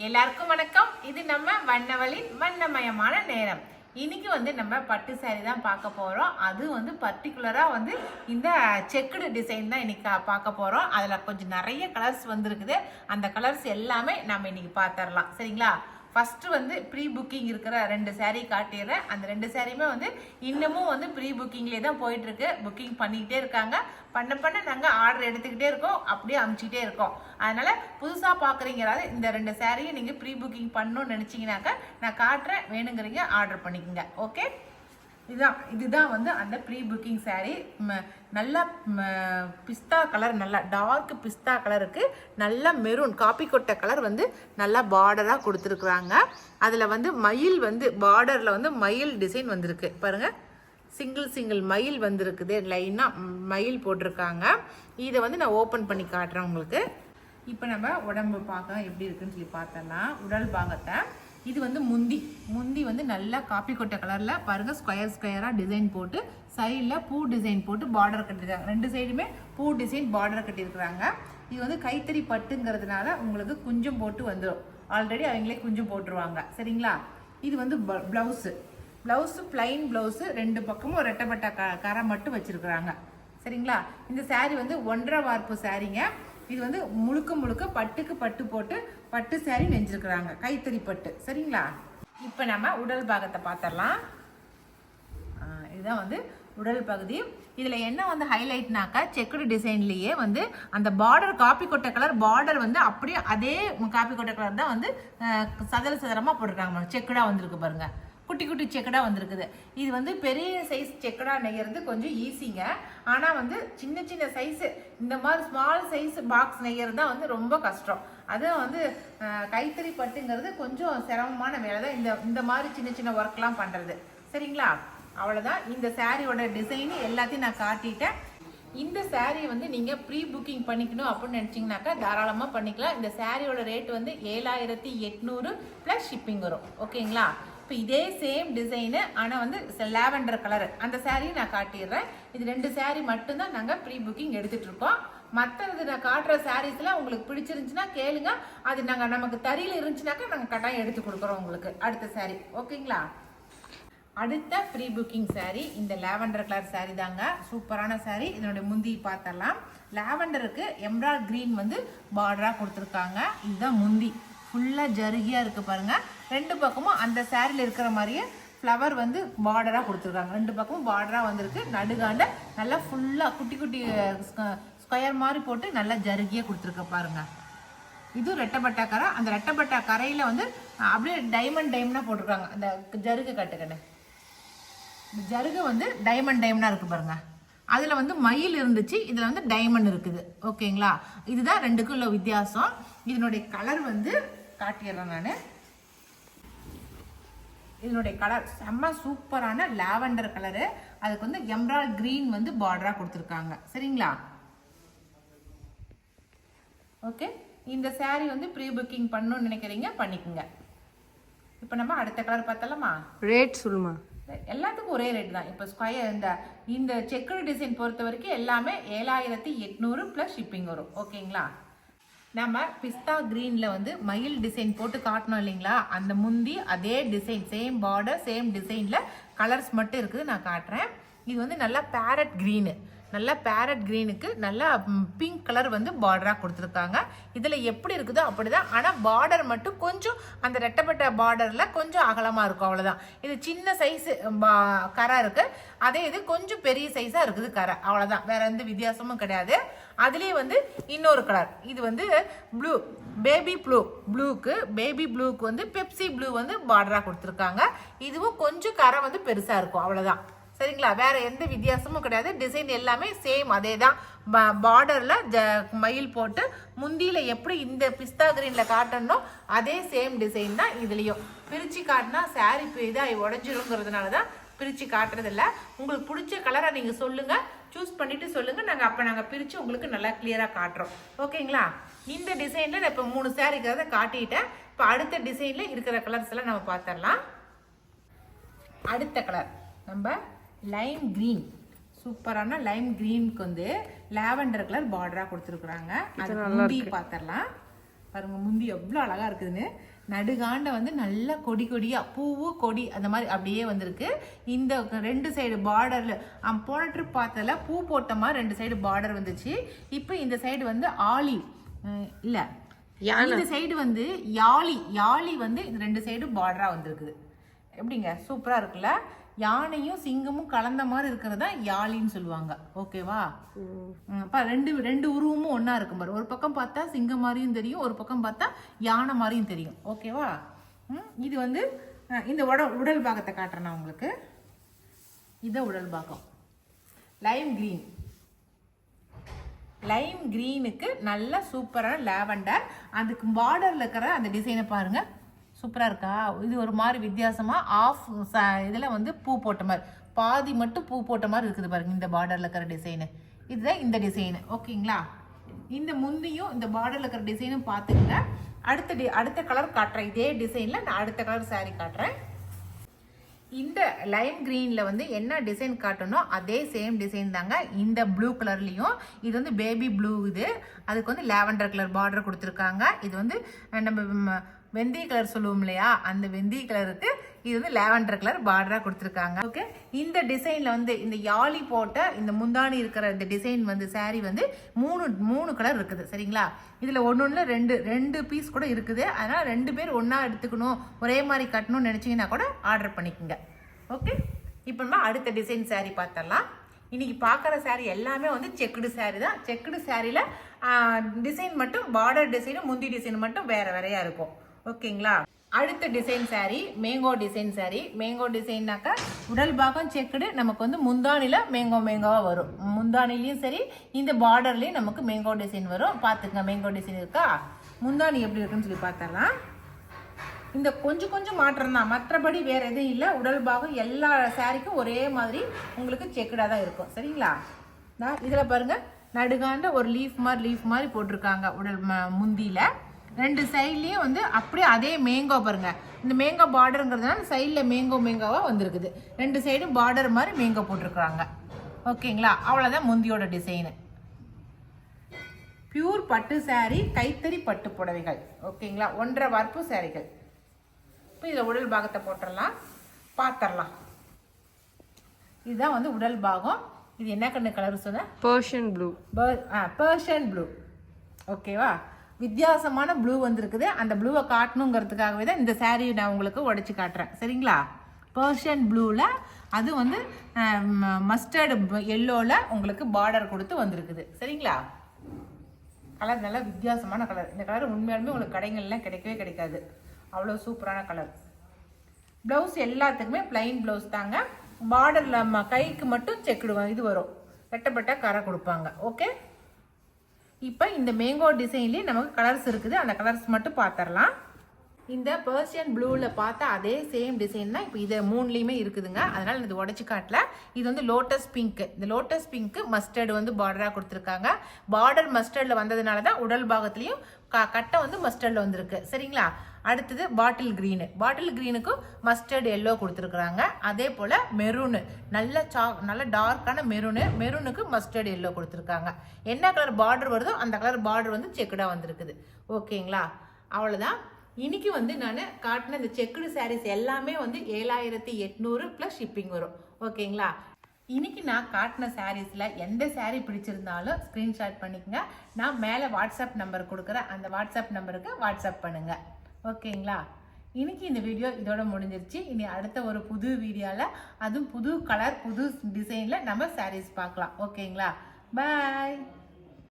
எல்லாருக்கும் வணக்கம். இது நம்ம வண்ணவளின் வண்ணமயமான நேரம். இன்னைக்கு நம்ம பட்டு சாரி தான் பார்க்க போறோம். அது பர்டிகுலரா இந்த செக்குடு டிசைன் தான் இன்னைக்கு பார்க்க போறோம். அதுல கொஞ்சம் நிறைய கலர்ஸ் வந்திருக்குது. அந்த கலர்ஸ் எல்லாமே நம்ம இன்னைக்கு பார்த்தரலாம். சரிங்களா? ஃபர்ஸ்ட் ப்ரீ புக்கிங் இருக்கிற 2 சாரீ காட்டிடுறேன். அந்த 2 சாரியுமே இன்னமும் ப்ரீ புக்கிங்லேயே தான் போயிட்டு இருக்கு. புக்கிங் பண்ணிக்கிட்டே இருக்காங்க. பண்ண நாங்கள் ஆர்டர் எடுத்துக்கிட்டே இருக்கோம், அப்படியே அமுச்சிக்கிட்டே இருக்கோம். அதனால புதுசாக பார்க்குறீங்கிறாவது இந்த 2 சாரியை நீங்கள் ப்ரீ புக்கிங் பண்ணணும்னு நினச்சிங்கனாக்கா நான் காட்டுறேன், வேணுங்கிறீங்க ஆர்டர் பண்ணிக்கோங்க. ஓகே, இதுதான் அந்த ப்ரீ புக்கிங் சாரீ. நல்ல பிஸ்தா கலர், நல்லா டார்க் பிஸ்தா கலருக்கு நல்ல மெரூன் காப்பி கொட்டை கலர் நல்லா பார்டராக கொடுத்துருக்குறாங்க. அதில் மயில் பார்டரில் மயில் டிசைன் வந்திருக்கு பாருங்க. சிங்கிள் மயில் வந்திருக்குது, லைனாக மயில் போட்டிருக்காங்க. இதை நான் ஓப்பன் பண்ணி காட்டுறேன் உங்களுக்கு. இப்போ நம்ம உடம்பு பார்க்க எப்படி இருக்குன்னு சொல்லி பார்த்தோம்னா, உடல் பாகத்தை இது முந்தி நல்லா காப்பி கொட்டை கலரில் பாருங்கள், ஸ்கொயராக டிசைன் போட்டு சைடில் பூ டிசைன் போட்டு பார்டர் கட்டியிருக்காங்க. 2 சைடுமே பூ டிசைன் பார்டர் கட்டியிருக்கிறாங்க. இது கைத்தறி பட்டுங்கிறதுனால உங்களுக்கு குஞ்சம் போட்டு வந்துடும். ஆல்ரெடி அவங்களே குஞ்சம் போட்டுருவாங்க. சரிங்களா? இது ப்ளவுஸு பிளைன் ப்ளவுஸு, 2 பக்கமும் ரெட்டப்பட்ட கரை மட்டும் வச்சுருக்குறாங்க. சரிங்களா? இந்த சாரீ 1.5 வார்ப்பு சாரீங்க. இது முழுக்க பட்டுக்கு பட்டு போட்டு பட்டு சாரீ நெஞ்சிருக்கிறாங்க, கைத்தறி பட்டு. சரிங்களா? இப்போ நம்ம உடல் பாகத்தை பார்த்துடலாம். இதுதான் உடல் பகுதி. இதில் என்ன ஹைலைட்னாக்கா, செக்குடு டிசைன்லேயே அந்த பார்டர் காப்பி கொட்டை கலர் பார்டர் அப்படியே அதே காப்பி கொட்டை கலர் தான் சதரமாக போட்டிருக்காங்க. செக்குடாக வந்திருக்கு பாருங்க, குட்டி செக்கடாக வந்திருக்குது. இது பெரிய சைஸ் செக்கடா நெய்யறது கொஞ்சம் ஈஸிங்க. ஆனால் சின்ன சைஸு இந்த மாதிரி ஸ்மால் சைஸ் பாக்ஸ் நெய்யறது தான் ரொம்ப கஷ்டம். அதுவும் கைத்தறி பட்டுங்கிறது கொஞ்சம் சிரமமான வேலை தான், இந்த மாதிரி சின்ன ஒர்க்லாம் பண்ணுறது. சரிங்களா? அவ்வளோதான். இந்த சாரியோட டிசைனு எல்லாத்தையும் நான் காட்டிட்டேன். இந்த சாரீ நீங்கள் ப்ரீ புக்கிங் பண்ணிக்கணும் அப்படின்னு நினச்சிங்கனாக்கா தாராளமாக பண்ணிக்கலாம். இந்த சாரியோட ரேட் 7,800 ப்ளஸ் ஷிப்பிங் வரும். ஓகேங்களா? இப்போ இதே சேம் டிசைனு, ஆனால் லாவெண்டர் கலர் அந்த சாரியும் நான் காட்டிடுறேன். இது 2 சாரீ மட்டும்தான் நாங்கள் ப்ரீ புக்கிங் எடுத்துகிட்டு இருக்கோம். மற்றது நான் காட்டுற சாரீஸ்லாம் உங்களுக்கு பிடிச்சிருந்துச்சுன்னா கேளுங்க. அது நமக்கு தறியில் இருந்துச்சுனாக்கா நாங்கள் கட்டாயம் எடுத்து கொடுக்குறோம் உங்களுக்கு அடுத்த சாரீ. ஓகேங்களா? அடுத்த ப்ரீ புக்கிங் சாரீ இந்த லாவெண்டர் கலர் சாரீ தாங்க. சூப்பரான சாரீ. இதனுடைய முந்தி பார்த்தரலாம். லாவெண்டருக்கு எம்ராய்ட் கிரீன் பார்டராக கொடுத்துருக்காங்க. இதுதான் முந்தி. ஃபுல்லாக ஜருகியாக இருக்குது பாருங்கள். 2 பக்கமும் அந்த சாரியில் இருக்கிற மாதிரியே ஃப்ளவர் பார்டராக கொடுத்துருக்காங்க. 2 பக்கமும் பார்டராக வந்திருக்கு. நடுகாண்ட நல்லா ஃபுல்லாக குட்டி ஸ்கொயர் மாதிரி போட்டு நல்லா ஜருகியாக கொடுத்துருக்க பாருங்கள். இது ரெட்டப்பட்டா கரை. அந்த ரெட்டப்பட்டா கரையில் அப்படியே டைமண்டாக போட்டிருக்காங்க. அந்த ஜருகு கட்டுக்கண்ணு, இந்த ஜருகு டைமண்டாக இருக்குது பாருங்க. அதில் மயில் இருந்துச்சு, இதில் டைமண்ட் இருக்குது. ஓகேங்களா? இதுதான் 2க்கும் உள்ள வித்தியாசம். இதனுடைய கலர் காட்டிடுறேன் நான். இதனுடைய கலர் செம்ம சூப்பரான லாவெண்டர் கலரு. அதுக்கு எம்ராய்ட் கிரீன் பார்டராக கொடுத்துருக்காங்க. சரிங்களா? ஓகே, இந்த சாரீ ப்ரீ புக்கிங் பண்ணணும்னு நினைக்கிறீங்க பண்ணிக்கோங்க. இப்போ நம்ம அடுத்த கலர் பார்த்தலாமா? ரேட் சொல்லுமா? எல்லாத்துக்கும் ஒரே ரேட் தான். இப்போ ஸ்கொயர் இந்த செக்குடு டிசைன் பொறுத்த வரைக்கும் எல்லாமே 7,800 ப்ளஸ் ஷிப்பிங் வரும். ஓகேங்களா? நம்ம பிஸ்தா கிரீனில் மயில் டிசைன் போட்டு காட்டணும் இல்லைங்களா? அந்த முந்தி அதே டிசைன், சேம் பார்டர் சேம் டிசைனில் கலர்ஸ் மட்டும் இருக்குது. நான் காட்டுறேன். இது நல்லா பேரட் க்ரீனு, நல்லா பேரட் க்ரீனுக்கு நல்லா பிங்க் கலர் பார்டராக கொடுத்துருக்காங்க. இதில் எப்படி இருக்குதோ அப்படி தான். ஆனால் பார்டர் மட்டும் கொஞ்சம் அந்த ரெட்டப்பட்ட பார்டரில் கொஞ்சம் அகலமாக இருக்கும், அவ்வளோதான். இது சின்ன சைஸு கரை இருக்குது. அதே இது கொஞ்சம் பெரிய சைஸாக இருக்குது கரை, அவ்வளோதான். வேறு எந்த வித்தியாசமும் கிடையாது. அதுலேயே இன்னொரு கலர். இது ப்ளூ, பேபி ப்ளூக்கு பெப்சி ப்ளூ பார்டராக கொடுத்துருக்காங்க. இதுவும் கொஞ்சம் கரை பெருசாக இருக்கும், அவ்வளோதான். சரிங்களா? வேற எந்த வித்தியாசமும் கிடையாது. டிசைன் எல்லாமே சேம் அதே தான். பார்டரில் மயில் போட்டு முந்தியில் எப்படி இந்த பிஸ்தா கிரீனில் காட்டணும் அதே சேம் டிசைன் தான் இதுலேயும். பிரித்து காட்டினா சாரீ இதாக உடஞ்சிருங்கிறதுனால தான் பிரித்து காட்டுறதில்ல. உங்களுக்கு பிடிச்ச கலரை நீங்கள் சொல்லுங்கள், சூஸ் பண்ணிவிட்டு சொல்லுங்கள். நாங்கள் பிரித்து உங்களுக்கு நல்லா கிளியராக காட்டுறோம். ஓகேங்களா? இந்த டிசைனில் நான் இப்போ 3 சாரீக்கிறத காட்டிட்டேன். இப்போ அடுத்த டிசைனில் இருக்கிற கலர்ஸ் எல்லாம் நம்ம பார்த்துடலாம். அடுத்த கலர் நம்ம லைம் கிரீன். சூப்பரான லைம் கிரீனுக்கு லாவெண்டர் கலர் பார்டராக கொடுத்துருக்குறாங்க. அது முந்தி பார்த்துடலாம். பாருங்க, முந்தி எவ்வளோ அழகாக இருக்குதுன்னு. நடுகாண்ட வந்து நல்ல கொடி கொடியாக பூவு கொடி அந்த மாதிரி அப்படியே வந்திருக்கு. இந்த 2 சைடு பார்டரில் போன ட்ரிப் பார்த்ததில் பூ போட்ட மாதிரி 2 சைடு பார்டர் வந்துச்சு. இப்போ இந்த சைடு வந்து ஆலிவ் இல்லை, இந்த சைடு வந்து யாழி வந்து இந்த 2 சைடு பார்டராக வந்திருக்குது. எப்படிங்க சூப்பராக இருக்குல்ல? யானையும் சிங்கமும் கலந்த மாதிரி இருக்கிறதா யாழின்னு சொல்லுவாங்க. ஓகேவா? ரெண்டு உருவமும் ஒன்றா இருக்கும் பாரு. ஒரு பக்கம் பார்த்தா சிங்கம் மாதிரியும் தெரியும், ஒரு பக்கம் பார்த்தா யானை மாதிரியும் தெரியும். ஓகேவா? இது வந்து இந்த உடல் பாகத்தை காட்டுறேன் நான் உங்களுக்கு. இதான் உடல் பாகம். லைம் கிரீனுக்கு நல்ல சூப்பரான லாவெண்டர். அதுக்கு பார்டரில் இருக்கிற அந்த டிசைனை பாருங்கள், சூப்பராக இருக்கா? இது ஒரு மாதிரி வித்தியாசமாக இதில் வந்து பூ போட்ட மாதிரி, பாதி மட்டும் பூ போட்ட மாதிரி இருக்குது பாருங்கள் இந்த பார்டரில் இருக்கிற டிசைனு. இதுதான் இந்த டிசைனு. ஓகேங்களா? இந்த முந்தியும் இந்த பார்டரில் இருக்கிற டிசைனும் பார்த்துக்கங்க. அடுத்த கலர் காட்டுறேன். இதே டிசைனில் நான் அடுத்த கலர் சாரீ காட்டுறேன். இந்த லைம் கிரீனில் வந்து என்ன டிசைன் காட்டணும் அதே சேம் டிசைன் தாங்க இந்த ப்ளூ கலர்லேயும். இது வந்து பேபி ப்ளூ. இது அதுக்கு வந்து லாவெண்டர் கலர் பார்டர் கொடுத்துருக்காங்க. இது வந்து நம்ம வெந்தய கலர் சொல்லுவோம் இல்லையா, அந்த வெந்தய கலருக்கு இது வந்து லாவெண்டர் கலர் பார்டராக கொடுத்துருக்காங்க. ஓகே, இந்த டிசைனில் வந்து இந்த யாழி போட்ட இந்த முந்தாணி இருக்கிற இந்த டிசைன் வந்து சாரீ வந்து மூணு கலர் இருக்குது. சரிங்களா? இதில் ஒன்று ரெண்டு பீஸ் கூட இருக்குது. அதனால் 2 பேர் ஒன்றா எடுத்துக்கணும், ஒரே மாதிரி கட்டணும்னு நினச்சிங்கன்னா கூட ஆர்டர் பண்ணிக்கோங்க. ஓகே, இப்போ நம்ம அடுத்த டிசைன் சாரீ பார்த்தரலாம். இன்னைக்கு பார்க்குற சாரீ எல்லாமே வந்து செக்குடு சாரீ தான். செக்குடு சாரியில் டிசைன் மட்டும் பார்டர் டிசைனும் முந்தி டிசைன் மட்டும் வேறையா இருக்கும். ஓகேங்களா? அடுத்த design sari mango design sari. Mango டிசைன்னாக்கா உடல் பாகம் செக்குடு, நமக்கு வந்து முந்தானில மேங்கோவாக வரும். முந்தானிலையும் சரி இந்த பார்டர்லேயும் நமக்கு மேங்கோ டிசைன் வரும். பார்த்துங்க, மேங்கோ டிசைன் இருக்கா? முந்தானி எப்படி இருக்குன்னு சொல்லி பார்த்தரலாம். இந்த கொஞ்சம் மாற்றம் தான், மற்றபடி வேறு எதுவும் இல்லை. உடல் பாகம் எல்லா சாரீக்கும் ஒரே மாதிரி உங்களுக்கு செக்குடாக தான் இருக்கும். சரிங்களா? இதில் பாருங்கள், நடுகாண்ட ஒரு லீஃப் மாதிரி போட்டிருக்காங்க. உடல் முந்தியில் 2 சைட்லேயும் வந்து அப்படியே அதே மேங்கோ பாருங்கள். இந்த மேங்கோ பார்டருங்கிறதுனால சைடில் மேங்கோவாக வந்திருக்குது. 2 சைடும் பார்டர் மாதிரி மேங்கோ போட்டிருக்காங்க. ஓகேங்களா? அவ்வளோதான் முந்தியோட டிசைனு. பியூர் பட்டு சாரீ, கைத்தறி பட்டு புடவைகள். ஓகேங்களா? 1.5 வர்ப்பு சாரிகள். இப்போ இதில் உடல் பாகத்தை பார்த்துடலாம். இதுதான் வந்து உடல் பாகம். இது என்ன கலர் சொன்ன? Persian blue. ஓகேவா? வித்தியாசமான ப்ளூ வந்திருக்குது. அந்த ப்ளூவை காட்டணுங்கிறதுக்காகவே தான் இந்த சாரீ நான் உங்களுக்கு உடைச்சி காட்டுறேன். சரிங்களா? பர்ஷியன் ப்ளூவில் அது வந்து மஸ்டர்டு எல்லோவில் உங்களுக்கு பார்டர் கொடுத்து வந்திருக்குது. சரிங்களா? கலர் நல்லா வித்தியாசமான கலர். இந்த கலர் உண்மையாலுமே உங்களுக்கு கடைகள்லாம் கிடைக்காது. அவ்வளோ சூப்பரான கலர். ப்ளவுஸ் எல்லாத்துக்குமே பிளைன் ப்ளவுஸ் தாங்க. பார்டரில் கைக்கு மட்டும் செக்குடுவாங்க. இது வரும், வெட்டப்பட்ட கரை கொடுப்பாங்க. ஓகே, இப்போ இந்த மேங்கோ டிசைன்லேயே நமக்கு கலர்ஸ் இருக்குது. அந்த கலர்ஸ் மட்டும் பார்த்துடலாம். இந்த பர்ஷியன் ப்ளூவில் பார்த்தா அதே சேம் டிசைன் தான் இப்போ இது 3லேயுமே இருக்குதுங்க. அதனால் இது உடச்சி காட்டல. இது வந்து லோட்டஸ் பிங்க். இந்த லோட்டஸ் பிங்க்கு மஸ்டர்டு வந்து பார்டராக கொடுத்துருக்காங்க. பார்டர் மஸ்டர்டில் வந்ததுனால தான் உடல் பாகத்துலேயும் கட்டை வந்து மஸ்டர்டில் வந்திருக்கு. சரிங்களா? அடுத்தது பாட்டில் க்ரீனுக்கும் மஸ்டர்டு எல்லோ கொடுத்துருக்குறாங்க. அதே போல் மெரூனு, நல்ல டார்க்கான மெரூனுக்கு மஸ்டர்டு எல்லோ கொடுத்துருக்காங்க. என்ன கலர் பார்டர் வருதோ அந்த கலர் பார்டர் வந்து செக்குடாக வந்திருக்குது. ஓகேங்களா? அவ்வளோதான். இன்னைக்கு வந்து நான் காட்டின இந்த செக்குடு சாரீஸ் எல்லாமே வந்து 7800 + ஷிப்பிங் வரும். ஓகேங்களா? இன்னைக்கு நான் காட்டின சாரீஸில் எந்த சாரீ பிடிச்சிருந்தாலும் ஸ்க்ரீன்ஷாட் பண்ணிக்கங்க. நான் மேலே வாட்ஸ்அப் நம்பர் கொடுக்குறேன். அந்த வாட்ஸ்அப் நம்பருக்கு வாட்ஸ்அப் பண்ணுங்கள். ஓகேங்களா? இன்னைக்கு இந்த வீடியோ இதோட முடிஞ்சிருச்சு. இனி அடுத்த ஒரு புது வீடியோவில், அதுவும் புது கலர் புது டிசைனில் நம்ம சாரீஸ் பார்க்கலாம். ஓகேங்களா? பாய்.